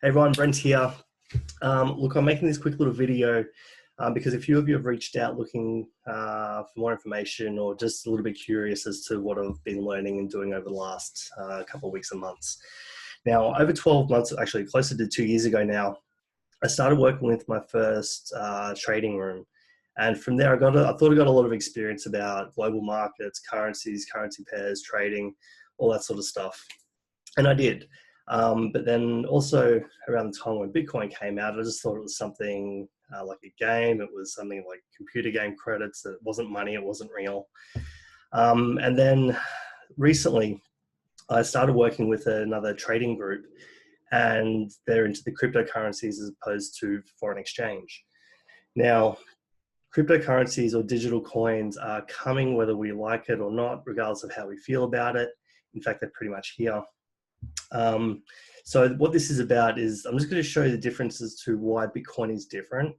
Hey everyone, Brent here. Look, I'm making this quick little video because a few of you have reached out looking for more information or just a little bit curious as to what I've been learning and doing over the last couple of weeks and months. Now, over 12 months, actually closer to 2 years ago now, I started working with my first trading room. And from there, I thought I got a lot of experience about global markets, currencies, currency pairs, trading, all that sort of stuff. And I did. But then also around the time when Bitcoin came out, I just thought it was something like a game. It was something like computer game credits. It wasn't money. It wasn't real. And then recently, I started working with another trading group, and they're into the cryptocurrencies as opposed to foreign exchange. Now, cryptocurrencies or digital coins are coming whether we like it or not, regardless of how we feel about it. In fact, they're pretty much here. So what this is about is I'm just going to show you the differences to why Bitcoin is different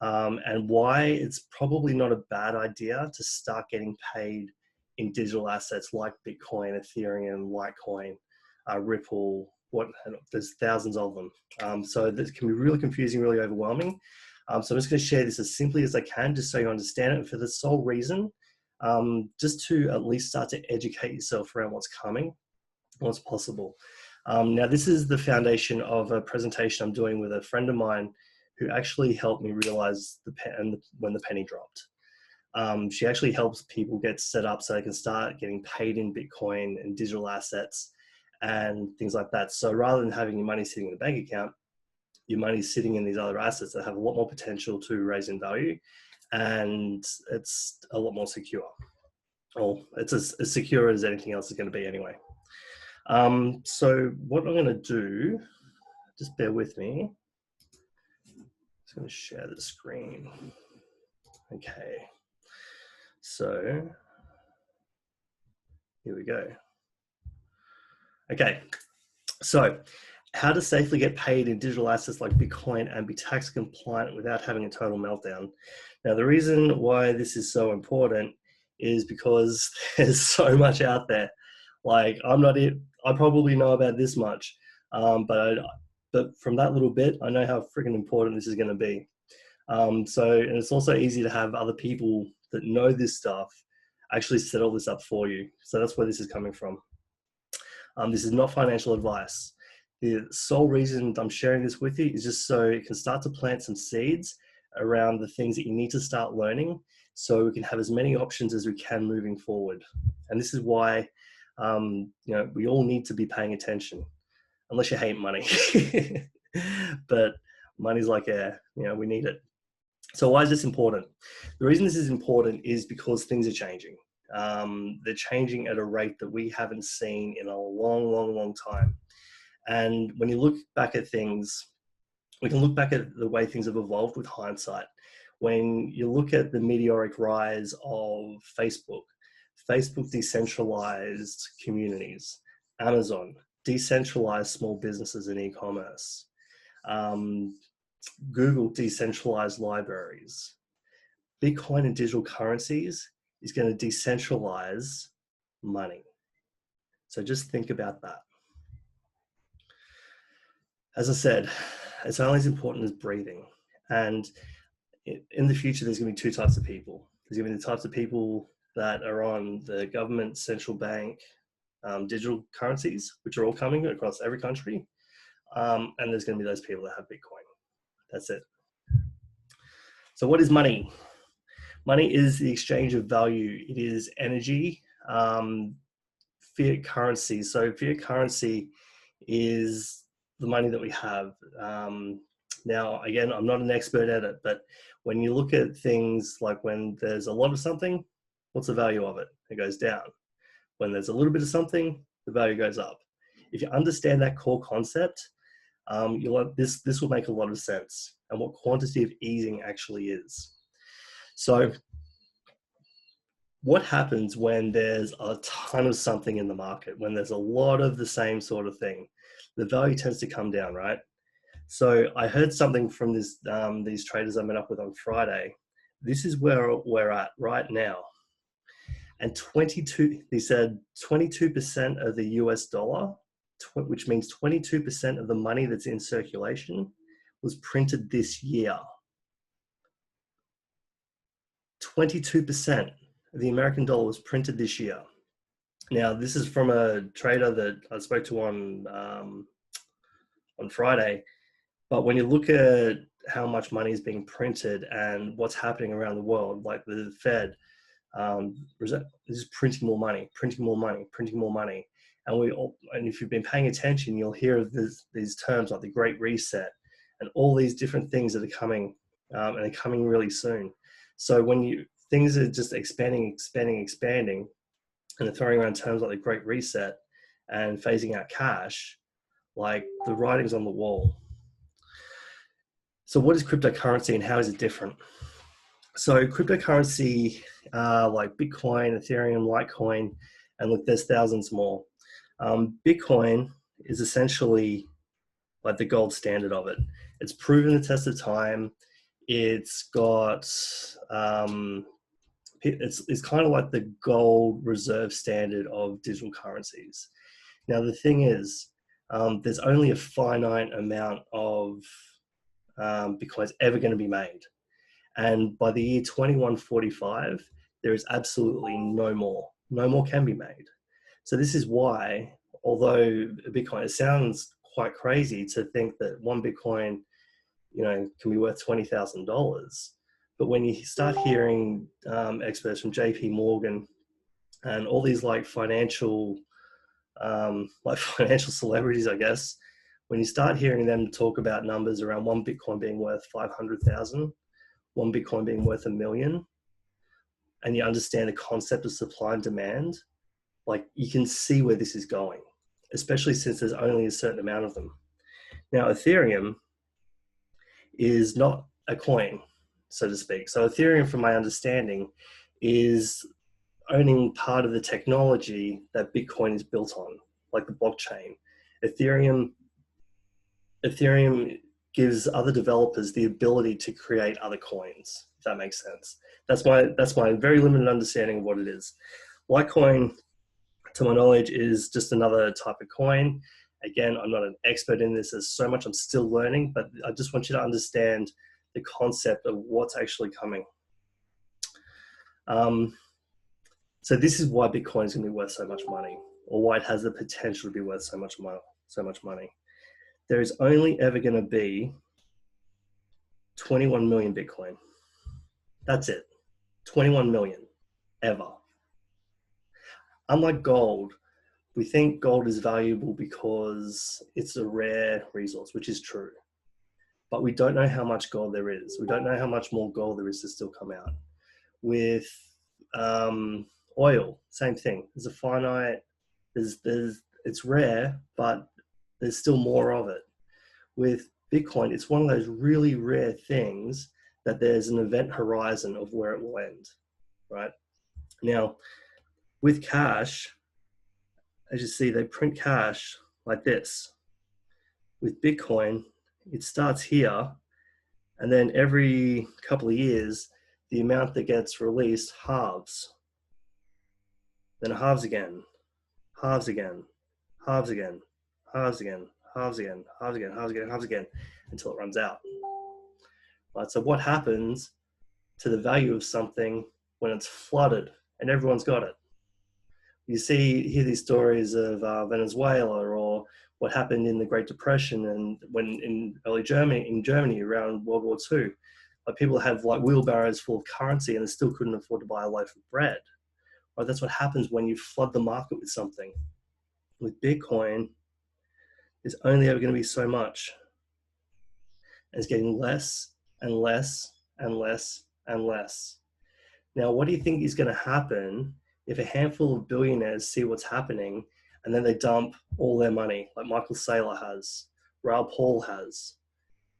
and why it's probably not a bad idea to start getting paid in digital assets like Bitcoin, Ethereum, Litecoin, Ripple. There's thousands of them. So this can be really confusing, really overwhelming. So I'm just going to share this as simply as I can, just so you understand it, for the sole reason, just to at least start to educate yourself around what's coming, what's possible. Now, this is the foundation of a presentation I'm doing with a friend of mine who actually helped me realize when the penny dropped. She actually helps people get set up so they can start getting paid in Bitcoin and digital assets and things like that. So rather than having your money sitting in a bank account, your money's sitting in these other assets that have a lot more potential to raise in value, and it's a lot more secure. Well, it's as secure as anything else is going to be anyway. So what I'm going to do, just bear with me. I'm just going to share the screen. Okay. So here we go. Okay. So how to safely get paid in digital assets like Bitcoin and be tax compliant without having a total meltdown. Now, the reason why this is so important is because there's so much out there. Like, I'm not it. I probably know about this much, but from that little bit, I know how freaking important this is going to be. And it's also easy to have other people that know this stuff actually set all this up for you. So that's where this is coming from. This is not financial advice. The sole reason I'm sharing this with you is just so you can start to plant some seeds around the things that you need to start learning, so we can have as many options as we can moving forward. And this is why we all need to be paying attention, unless you hate money. But money's like air, we need it. So why is this important? The reason this is important is because things are changing. They're changing at a rate that we haven't seen in a long time. And when you look back at things, we can look back at the way things have evolved with hindsight. When you look at the meteoric rise of Facebook decentralized communities, Amazon decentralized small businesses and e-commerce, Google decentralized libraries. Bitcoin and digital currencies is going to decentralize money. So just think about that. As I said, it's only as important as breathing. And in the future, there's going to be two types of people. There's going to be the types of people that are on the government central bank digital currencies, which are all coming across every country. And there's going to be those people that have Bitcoin. That's it. So what is money? Money is the exchange of value. It is energy, fiat currency. So fiat currency is the money that we have. Now, again, I'm not an expert at it, but when you look at things like when there's a lot of something, what's the value of it? It goes down. When there's a little bit of something, the value goes up. If you understand that core concept, this will make a lot of sense, and what quantitative easing actually is. So what happens when there's a ton of something in the market, when there's a lot of the same sort of thing? The value tends to come down, right? So I heard something from these traders I met up with on Friday. This is where we're at right now. And he said 22% of the US dollar which means 22% of the money that's in circulation was printed this year. 22% of the American dollar was printed this year. Now, this is from a trader that I spoke to on Friday. But when you look at how much money is being printed and what's happening around the world, like the Fed, is printing more money, printing more money, printing more money. And if you've been paying attention, you'll hear of these terms like the Great Reset and all these different things that are coming, and they're coming really soon. So when things are just expanding, and they're throwing around terms like the Great Reset and phasing out cash, like the writing's on the wall. So what is cryptocurrency and how is it different? So cryptocurrency, like Bitcoin, Ethereum, Litecoin, and look, there's thousands more. Bitcoin is essentially like the gold standard of it. It's proven the test of time. It's got, it's kind of like the gold reserve standard of digital currencies. Now, the thing is, there's only a finite amount of Bitcoin's ever going to be made. And by the year 2145, there is absolutely no more. No more can be made. So this is why, although Bitcoin, it sounds quite crazy to think that one Bitcoin, can be worth $20,000. But when you start hearing experts from JP Morgan and all these like financial celebrities, I guess, when you start hearing them talk about numbers around one Bitcoin being worth 500,000, one Bitcoin being worth $1 million, and you understand the concept of supply and demand, like you can see where this is going, especially since there's only a certain amount of them. Now, Ethereum is not a coin, so to speak. So Ethereum, from my understanding, is owning part of the technology that Bitcoin is built on, like the blockchain. Ethereum gives other developers the ability to create other coins, if that makes sense. That's my very limited understanding of what it is. Litecoin, to my knowledge, is just another type of coin. Again, I'm not an expert in this. There's so much I'm still learning, but I just want you to understand the concept of what's actually coming. So this is why Bitcoin is going to be worth so much money, or why it has the potential to be worth so much money. There is only ever going to be 21 million Bitcoin. That's it. 21 million ever. Unlike gold, we think gold is valuable because it's a rare resource, which is true. But we don't know how much gold there is. We don't know how much more gold there is to still come out. With oil, same thing. There's a finite, it's rare, but there's still more of it. With Bitcoin, it's one of those really rare things that there's an event horizon of where it will end, right? Now, with cash, as you see, they print cash like this. With Bitcoin, it starts here, and then every couple of years, the amount that gets released halves. Then it halves again, halves again, halves again, halves again, halves again, halves again, halves again, halves again, until it runs out. Right, so what happens to the value of something when it's flooded and everyone's got it? You hear these stories of Venezuela, or what happened in the Great Depression, and when in Germany around World War II, like people have like wheelbarrows full of currency and they still couldn't afford to buy a loaf of bread. Right, that's what happens when you flood the market with something. With Bitcoin, there's only ever going to be so much. And it's getting less and less and less and less. Now, what do you think is going to happen if a handful of billionaires see what's happening and then they dump all their money, like Michael Saylor has, Raoul Paul has,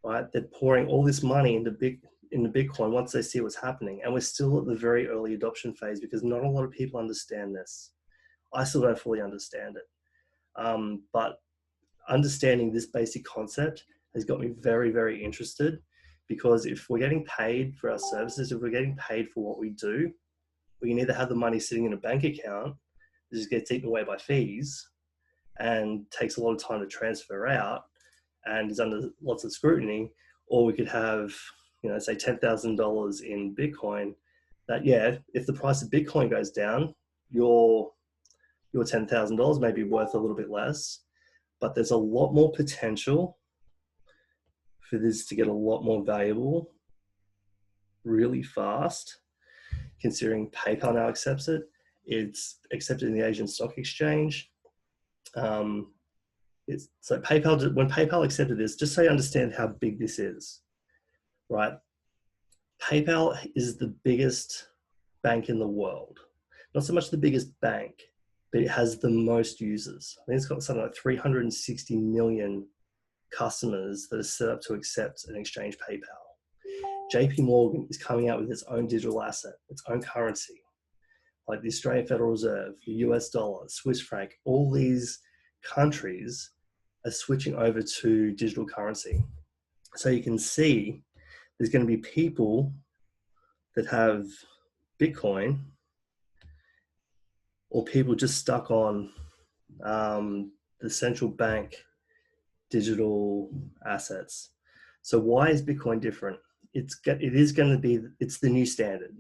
right? They're pouring all this money into Bitcoin once they see what's happening. And we're still at the very early adoption phase because not a lot of people understand this. I still don't fully understand it. But understanding this basic concept has got me very, very interested, because if we're getting paid for our services, if we're getting paid for what we do, we can either have the money sitting in a bank account that just gets eaten away by fees, and takes a lot of time to transfer out and is under lots of scrutiny. Or we could have, say $10,000 in Bitcoin that, yeah, if the price of Bitcoin goes down, your $10,000 may be worth a little bit less, but there's a lot more potential for this to get a lot more valuable really fast, considering PayPal now accepts it. It's accepted in the Asian Stock Exchange. So PayPal, when PayPal accepted this, just so you understand how big this is, right? PayPal is the biggest bank in the world. Not so much the biggest bank, but it has the most users. I think it's got something like 360 million customers that are set up to accept and exchange PayPal. JP Morgan is coming out with its own digital asset, its own currency, like the Australian Federal Reserve, the US dollar, Swiss franc. All these countries are switching over to digital currency. So you can see there's going to be people that have Bitcoin, or people just stuck on the central bank digital assets. So why is Bitcoin different? It's the new standard.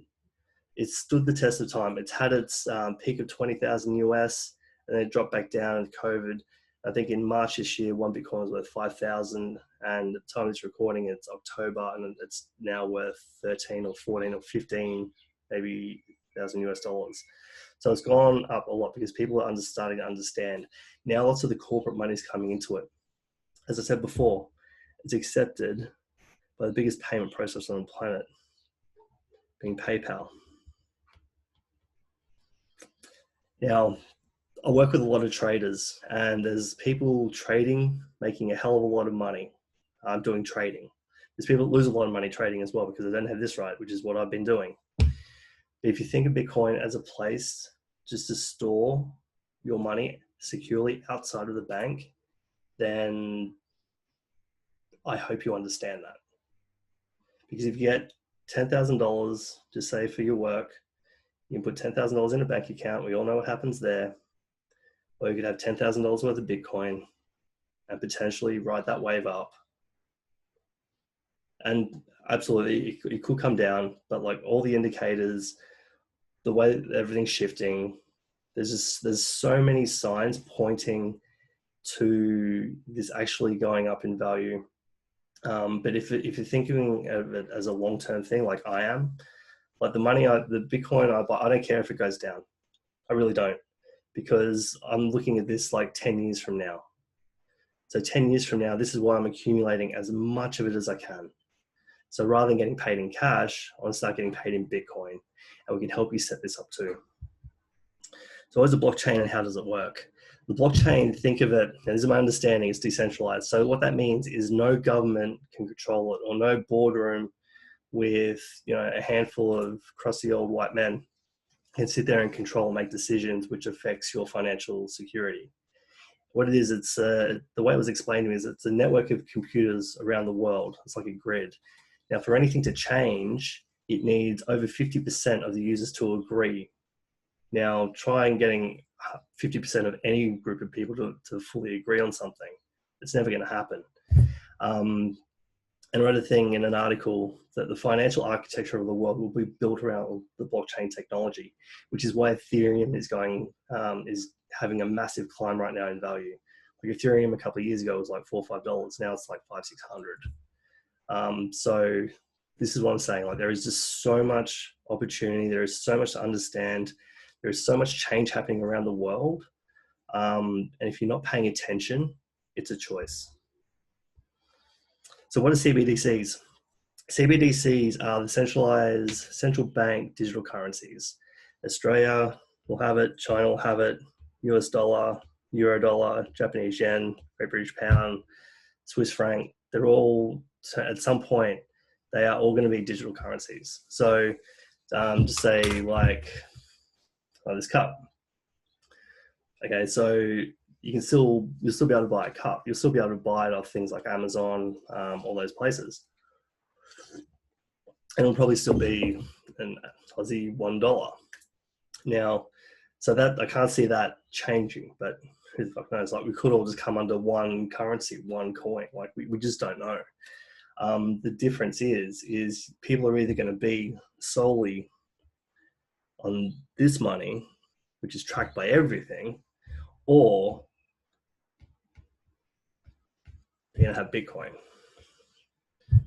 It's stood the test of time. It's had its peak of 20,000 US, and then it dropped back down in COVID. I think in March this year, one Bitcoin was worth 5,000, and at the time of this recording, it's October, and it's now worth 13 or 14 or 15, maybe $1,000 US. So it's gone up a lot because people are starting to understand. Now lots of the corporate money is coming into it. As I said before, it's accepted by the biggest payment processor on the planet, being PayPal. Now, I work with a lot of traders, and there's people trading, making a hell of a lot of money doing trading. There's people that lose a lot of money trading as well because they don't have this right, which is what I've been doing. But if you think of Bitcoin as a place just to store your money securely outside of the bank, then I hope you understand that. Because if you get $10,000, just say for your work, you can put $10,000 in a bank account. We all know what happens there. Or you could have $10,000 worth of Bitcoin and potentially ride that wave up. And absolutely, it could come down, but like all the indicators, the way that everything's shifting, there's so many signs pointing to this actually going up in value. But if you're thinking of it as a long-term thing, like I am, like the Bitcoin I buy, I don't care if it goes down. I really don't, because I'm looking at this like 10 years from now. So 10 years from now, this is why I'm accumulating as much of it as I can. So rather than getting paid in cash, I want to start getting paid in Bitcoin, and we can help you set this up too. So what is a blockchain and how does it work? The blockchain, think of it, and this is my understanding, it's decentralized. So what that means is no government can control it, or no boardroom with a handful of crusty old white men can sit there and control and make decisions which affects your financial security. What it is, it's the way it was explained to me is it's a network of computers around the world. It's like a grid. Now, for anything to change, it needs over 50% of the users to agree. Now, try and getting 50% of any group of people to fully agree on something. It's never going to happen. And I read a thing in an article that the financial architecture of the world will be built around the blockchain technology, which is why Ethereum is having a massive climb right now in value. Like Ethereum a couple of years ago was like $4 or $5. Now it's like $500-600. So this is what I'm saying. Like there is just so much opportunity. There is so much to understand. There is so much change happening around the world. And if you're not paying attention, it's a choice. So what are CBDCs? CBDCs are the centralized central bank digital currencies. Australia will have it, China will have it, US dollar, Euro dollar, Japanese yen, Great British pound, Swiss franc. They're all, at some point, they are all going to be digital currencies. So just say like this cup. Okay, so you'll still be able to buy a cup. You'll still be able to buy it off things like Amazon, all those places. And it'll probably still be an Aussie $1. Now, so that I can't see that changing, but who the fuck knows? Like, we could all just come under one currency, one coin. Like, we just don't know. The difference is people are either going to be solely on this money, which is tracked by everything, or they're going to have Bitcoin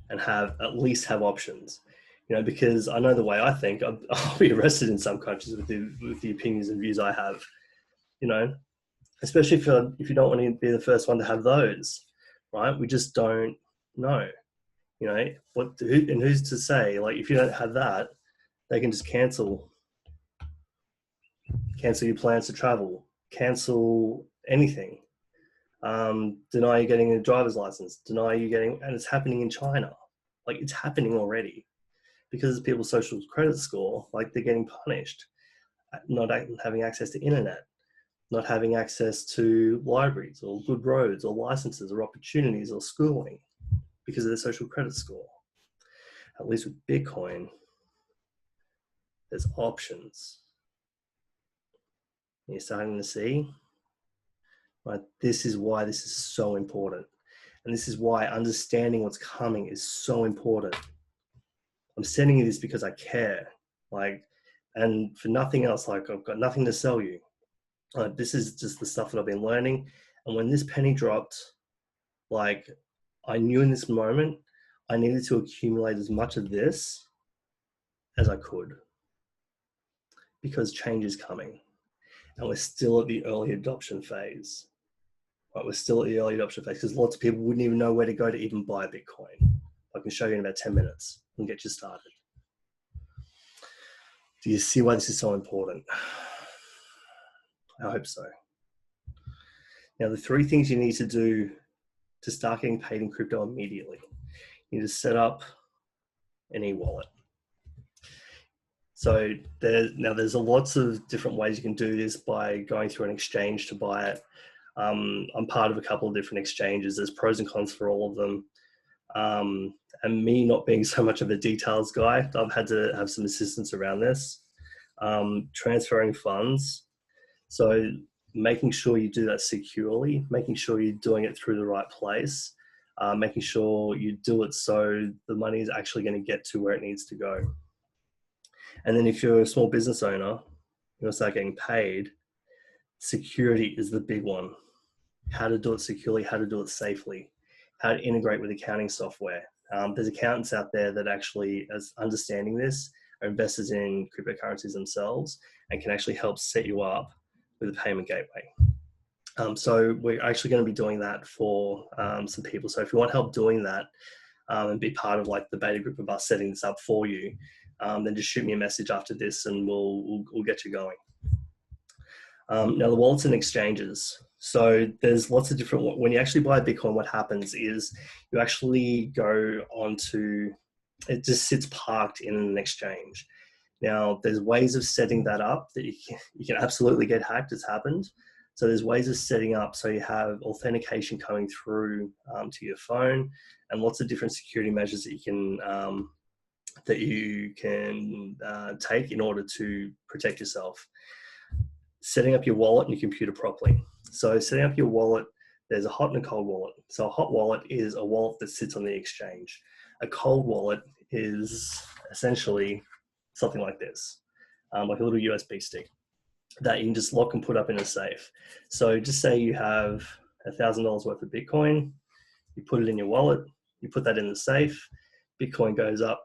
and at least have options. You know, because I know the way I think, I'll be arrested in some countries with the opinions and views I have. You know, especially if you don't want to be the first one to have those, right? We just don't know. You know, who's to say? Like, if you don't have that, they can just cancel your plans to travel, cancel anything, deny you getting a driver's license, deny you getting, and it's happening in China. Like, it's happening already because of people's social credit score. Like, they're getting punished, not having access to internet, not having access to libraries or good roads or licenses or opportunities or schooling because of their social credit score. At least with Bitcoin, there's options. You're starting to see, right? This is why this is so important. And this is why understanding what's coming is so important. I'm sending you this because I care, like, and for nothing else. Like, I've got nothing to sell you. This is just the stuff that I've been learning. And when this penny dropped, like, I knew in this moment, I needed to accumulate as much of this as I could, because change is coming. And we're still at the early adoption phase. Right? We're still at the early adoption phase because lots of people wouldn't even know where to go to even buy Bitcoin. I can show you in about 10 minutes and get you started. Do you see why this is so important? I hope so. Now, the 3 things you need to do to start getting paid in crypto immediately. You need to set up an e-wallet. So there's lots of different ways you can do this by going through an exchange to buy it. I'm part of a couple of different exchanges. There's pros and cons for all of them. And me not being so much of a details guy, I've had to have some assistance around this. Transferring funds. So making sure you do that securely, making sure you're doing it through the right place, making sure you do it so the money is actually going to get to where it needs to go. And then if you're a small business owner, you want to start getting paid, security is the big one. How to do it securely, how to do it safely, how to integrate with accounting software. There's accountants out there that actually, as understanding this, are investors in cryptocurrencies themselves and can actually help set you up with a payment gateway. So we're actually going to be doing that for some people. So if you want help doing that and be part of like the beta group of us setting this up for you, then just shoot me a message after this and we'll get you going. Now, the wallets and exchanges. So there's lots of different, when you actually buy Bitcoin, what happens is you actually go onto, it just sits parked in an exchange. Now, there's ways of setting that up that you can absolutely get hacked. It's happened. So there's ways of setting up so you have authentication coming through to your phone, and lots of different security measures that you can take in order to protect yourself. Setting up your wallet and your computer properly. So setting up your wallet, there's a hot and a cold wallet. So a hot wallet is a wallet that sits on the exchange. A cold wallet is essentially something like this, like a little USB stick that you can just lock and put up in a safe. So just say you have $1,000 worth of Bitcoin, you put it in your wallet, you put that in the safe, Bitcoin goes up,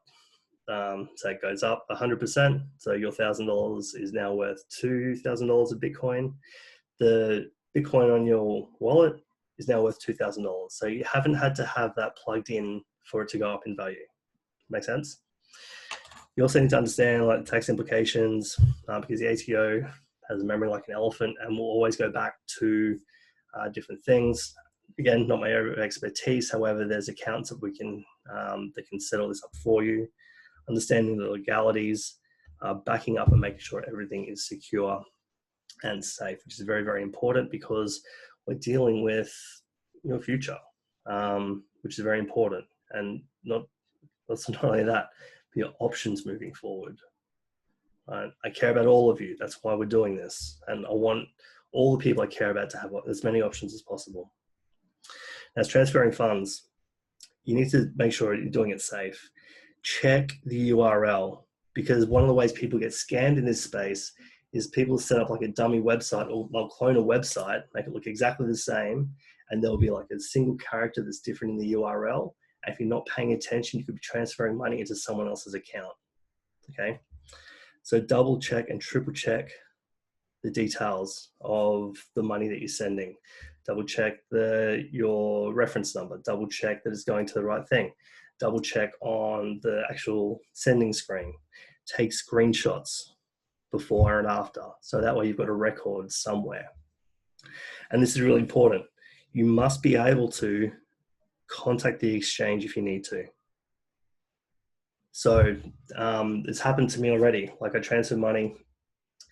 so it goes up 100%. So your $1,000 is now worth $2,000 of Bitcoin. The Bitcoin on your wallet is now worth $2,000. So you haven't had to have that plugged in for it to go up in value. Make sense? You also need to understand like tax implications because the ATO has a memory like an elephant and will always go back to different things. Again, not my area of expertise. However, there's accountants that that can set all this up for you. Understanding the legalities, backing up and making sure everything is secure and safe, which is very, very important because we're dealing with your future, which is very important. And not only that, but your options moving forward. I care about all of you. That's why we're doing this. And I want all the people I care about to have as many options as possible. As transferring funds, you need to make sure you're doing it safe. Check the URL, because one of the ways people get scammed in this space is people set up like a dummy website, or they'll clone a website, make it look exactly the same, and there'll be like a single character that's different in the URL. And if you're not paying attention, you could be transferring money into someone else's account. Okay, so double check and triple check the details of the money that you're sending. Double check your reference number. Double check that it's going to the right thing. Double check on the actual sending screen. Take screenshots before and after, so that way you've got a record somewhere. And this is really important. You must be able to contact the exchange if you need to. So it's happened to me already. Like, I transferred money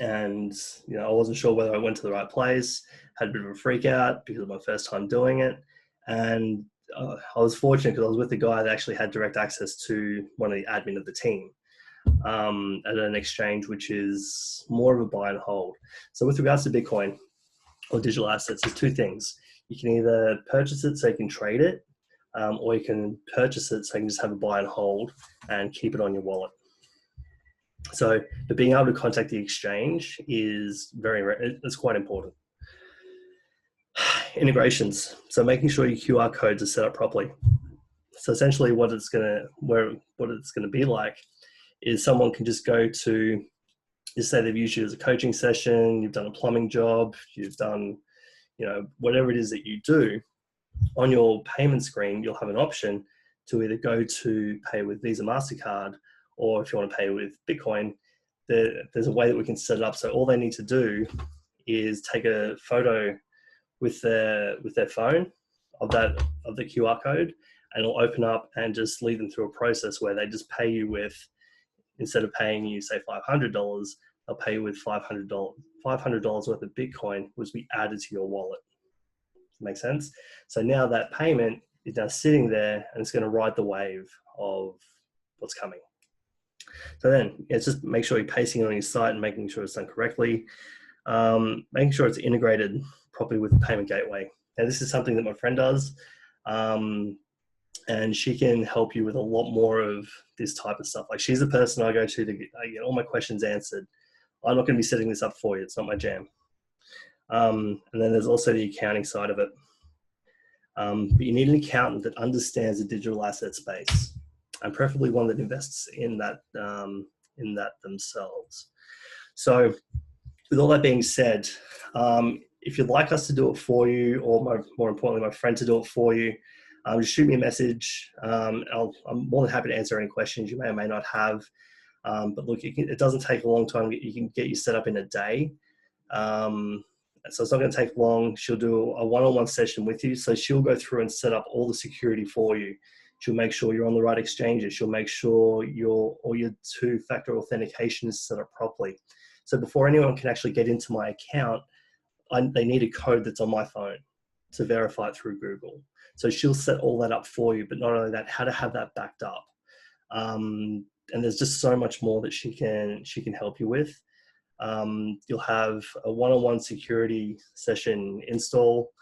and I wasn't sure whether I went to the right place, had a bit of a freak out because of my first time doing it. And I was fortunate because I was with a guy that actually had direct access to one of the admin of the team at an exchange, which is more of a buy and hold. So with regards to Bitcoin or digital assets, there's two things. You can either purchase it so you can trade it, or you can purchase it so you can just have a buy and hold and keep it on your wallet. So, but being able to contact the exchange is it's quite important. Integrations. So making sure your QR codes are set up properly. So essentially what it's gonna be like is someone can just go to, just say they've used you as a coaching session, you've done a plumbing job, you've done, whatever it is that you do. On your payment screen, you'll have an option to either go to pay with Visa, MasterCard, or if you want to pay with Bitcoin, there's a way that we can set it up. So all they need to do is take a photo with their phone of the QR code, and it'll open up and just lead them through a process where they just pay you with, instead of paying you say $500, they'll pay you with $500 worth of Bitcoin, which will be added to your wallet. Make sense? So now that payment is now sitting there and it's going to ride the wave of what's coming. So then it's just make sure you're pasting it on your site and making sure it's done correctly, making sure it's integrated properly with the payment gateway. Now this is something that my friend does, and she can help you with a lot more of this type of stuff. Like, she's the person I go to get all my questions answered. I'm not going to be setting this up for you. It's not my jam. And then there's also the accounting side of it. But you need an accountant that understands the digital asset space, and preferably one that invests in that themselves. So with all that being said, if you'd like us to do it for you, or more importantly, my friend to do it for you, just shoot me a message. I'm more than happy to answer any questions you may or may not have. But look, it doesn't take a long time. You can get you set up in a day. So it's not going to take long. She'll do a one-on-one session with you. So she'll go through and set up all the security for you. She'll make sure you're on the right exchanges. She'll make sure all your two-factor authentication is set up properly. So before anyone can actually get into my account, they need a code that's on my phone to verify it through Google. So she'll set all that up for you, but not only that, how to have that backed up. And there's just so much more that she can help you with. You'll have a one-on-one security session install.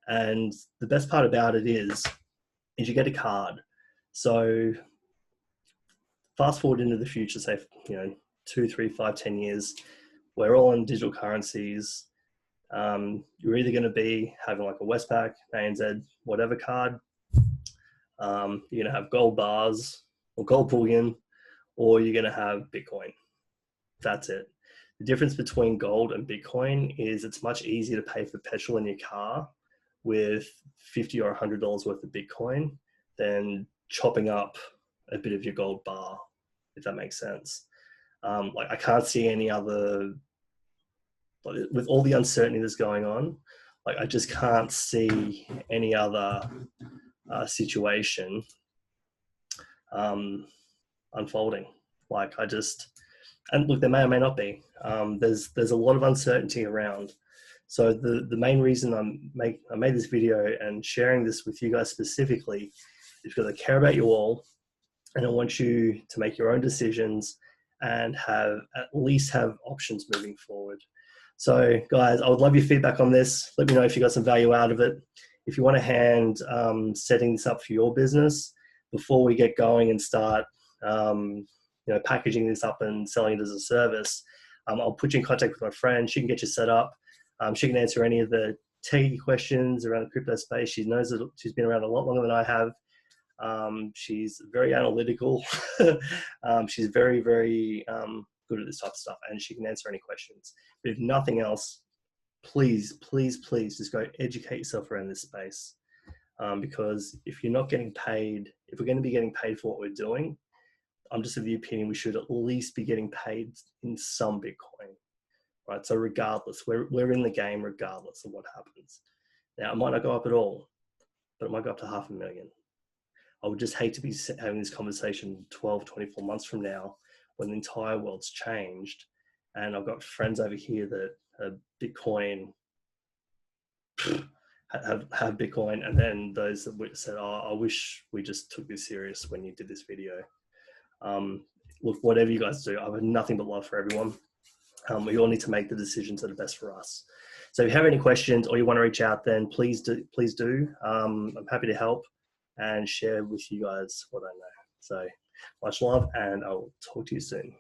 And the best part about it is you get a card. So fast forward into the future, say, 2, 3, 5, 10 years, we're all in digital currencies. You're either going to be having like a Westpac, ANZ, whatever card. You're going to have gold bars or gold bullion, or you're going to have Bitcoin. That's it. The difference between gold and Bitcoin is it's much easier to pay for petrol in your car with $50 or $100 worth of Bitcoin than chopping up a bit of your gold bar, if that makes sense. Like, I can't see any other, with all the uncertainty that's going on, like, I just can't see any other situation unfolding. Like, and look, there may or may not be. There's a lot of uncertainty around. So the main reason I made this video and sharing this with you guys specifically is because I care about you all, and I want you to make your own decisions and at least have options moving forward. So guys, I would love your feedback on this. Let me know if you got some value out of it. If you want to hand setting this up for your business before we get going and start packaging this up and selling it as a service, I'll put you in contact with my friend. She can get you set up. She can answer any of the techie questions around the crypto space. She knows that she's been around a lot longer than I have. She's very analytical. She's very, very good at this type of stuff, and she can answer any questions. But if nothing else, please, please, please just go educate yourself around this space. Because if you're not getting paid, if we're going to be getting paid for what we're doing, I'm just of the opinion we should at least be getting paid in some Bitcoin, right? So regardless, we're in the game regardless of what happens. Now, it might not go up at all, but it might go up to 500,000. I would just hate to be having this conversation 12, 24 months from now when the entire world's changed. And I've got friends over here that have Bitcoin, have Bitcoin, and then those that said, oh, I wish we just took this serious when you did this video. Look, whatever you guys do, I have nothing but love for everyone. We all need to make the decisions that are best for us. So if you have any questions or you want to reach out, then please do. I'm happy to help and share with you guys what I know. So much love, and I'll talk to you soon.